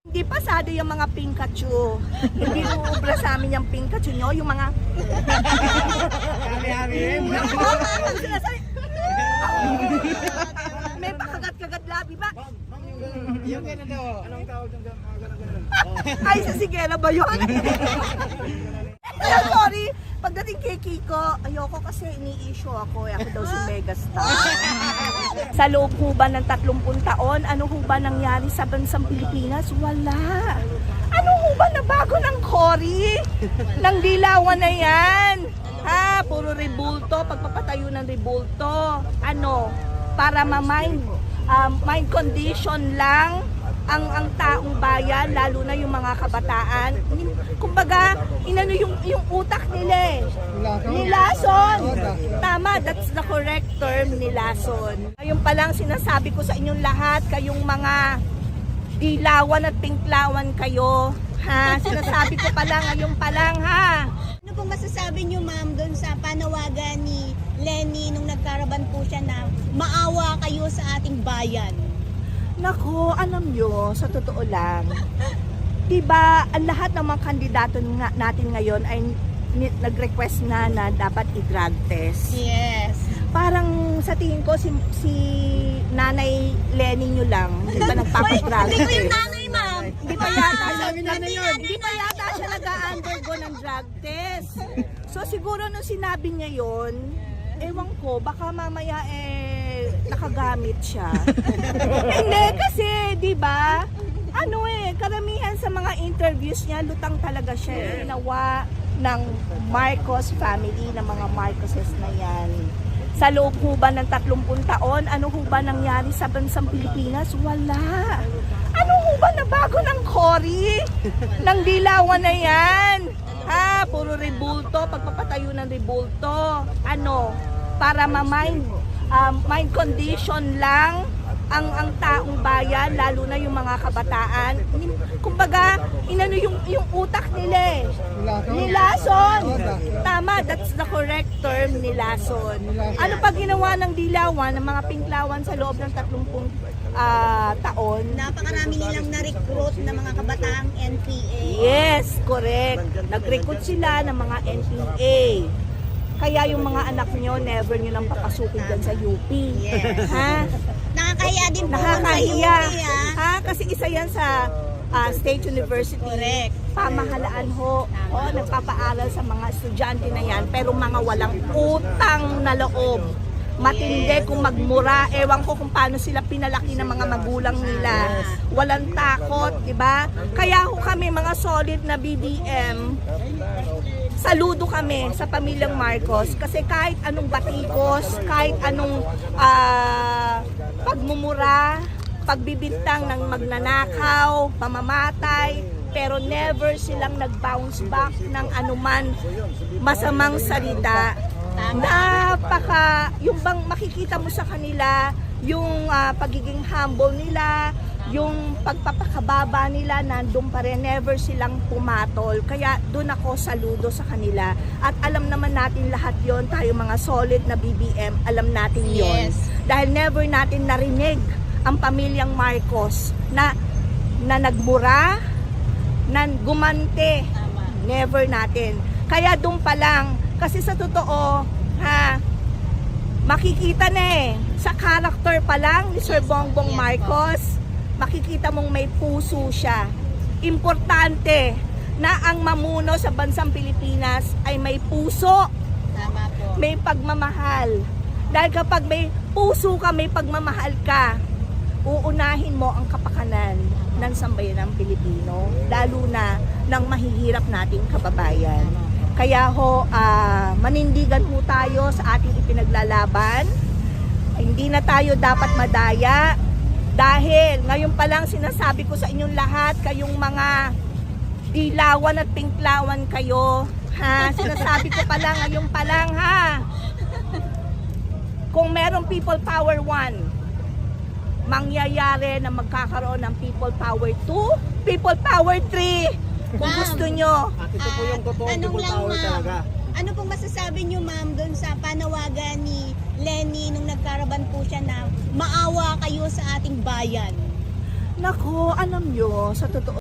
Hindi pasado yung mga Pikachu. Hindi uubra sa amin yung Pikachu nyo, yung mga... May pakagat-kagat labi ba? Yung gano'n daw. Anong tawag ng gano'n? Ay, sa Sigera ba yun? Sorry, pagdating kay Kiko, ayoko kasi ini-issue ako. Ako daw si Megastar. Sa loob ho ba ng 30 taon, ano ho ba nangyari sa bansang Pilipinas? Wala. Ano ho ba nabago ng Cory? Ng dilawan na yan? Ha? Puro rebulto, pagpapatayo ng rebulto. Ano? Para ma-mind condition lang ang taong bayan, lalo na yung mga kabataan. Kumbaga, inano yung utak nila eh. Nilason. Tama, that's the correct term, nilason. Ayun pa lang sinasabi ko sa inyong lahat, kayong mga dilawan at pinklawan kayo. Ha? Sinasabi ko pa lang, ngayon pa lang ha. Ano pong masasabi niyo, ma'am, doon sa panawagan ni Lenny nung nagkaraban po siya na maawa kayo sa ating bayan? Nako, alam nyo, sa totoo lang, diba, ang lahat ng mga kandidato natin ngayon ay nag-request na dapat i-drug test. Yes. Parang sa tingin ko, si Nanay Lenny nyo lang, di ba nagpapadrag Hindi ko yung test? nanay, ma'am. Hindi pa yata Hindi hindi pa yata siya nag-undergo ng drug test. So siguro nung sinabi niya yon, ewan ko, baka mamaya nakagamit siya. Hindi kasi, di ba? Ano karamihan sa mga interviews niya, lutang talaga siya. Ginawa ng Marcos family, ng mga Marcoses na yan. Sa loob ho ba ng 30 taon, ano ho ba nangyari sa bansang Pilipinas? Wala. Ano ho ba nabago ng Cory? Ng dilawan na yan? Ha? Puro rebulto, pagpapatayo ng rebulto. Ano? Para ma-mind condition lang ang taong bayan, lalo na yung mga kabataan. Kumbaga, inano yung utak nila eh. Nilason. Tama, that's the correct term, nilason. Ano pa ginawa ng dilawan, ng mga pinklawan sa loob ng 30 taon? Napakarami nilang na-recruit na mga kabataang NPA. Yes, correct. Nag-recruit sila ng mga NPA. Kaya yung mga anak nyo, never nyo nang papasukin dyan sa UP. Yes. Ha? Nakakahiya din po Nakakahiya. sa UP, ha? Ha? Kasi isa yan sa State University. Correct. Pamahalaan ho. O, nagpapaaral sa mga estudyante na yan, pero mga walang utang na loob. Matindi kung magmura. Ewan ko kung paano sila pinalaki ng mga magulang nila. Walang takot, di ba? Kaya ho kami, mga solid na BBM, saludo kami sa pamilyang Marcos kasi kahit anong batikos, kahit anong pagmumura, pagbibintang ng magnanakaw, pamamatay, pero never silang nag-bounce back ng anuman masamang salita. Yung bang makikita mo sa kanila, yung pagiging humble nila, yung pagpapakababa nila, nandun pa rin, never silang pumatol. Kaya doon ako saludo sa kanila. At alam naman natin lahat yon, tayo mga solid na BBM, alam natin yon. Yes. Dahil never natin narinig ang pamilyang Marcos na nagmura, na gumante. Never natin. Kaya doon pa lang, kasi sa totoo, makikita na sa character pa lang ni Sir Bongbong Marcos, makikita mong may puso siya. Importante na ang mamuno sa bansang Pilipinas ay may puso, Tama po. may pagmamahal. Dahil kapag may puso ka, may pagmamahal ka, uunahin mo ang kapakanan ng sambayanang Pilipino, lalo na ng mahihirap nating kababayan. Kaya ho, manindigan ho tayo sa ating ipinaglalaban. Hindi na tayo dapat madaya. Dahil ngayon pa lang sinasabi ko sa inyong lahat, kayong mga dilawan at pinklawan kayo, ha? Sinasabi ko pa lang, ngayon pa lang, ha? Kung merong People Power 1, mangyayari na magkakaroon ng People Power 2, People Power 3, kung gusto nyo. At ito po yung totoong Tanong people lang, power ma'am. talaga. Ano pong masasabi niyo, ma'am, doon sa panawagan ni Lenny nung nagkaraban po siya na maawa kayo sa ating bayan? Nako, alam nyo, sa totoo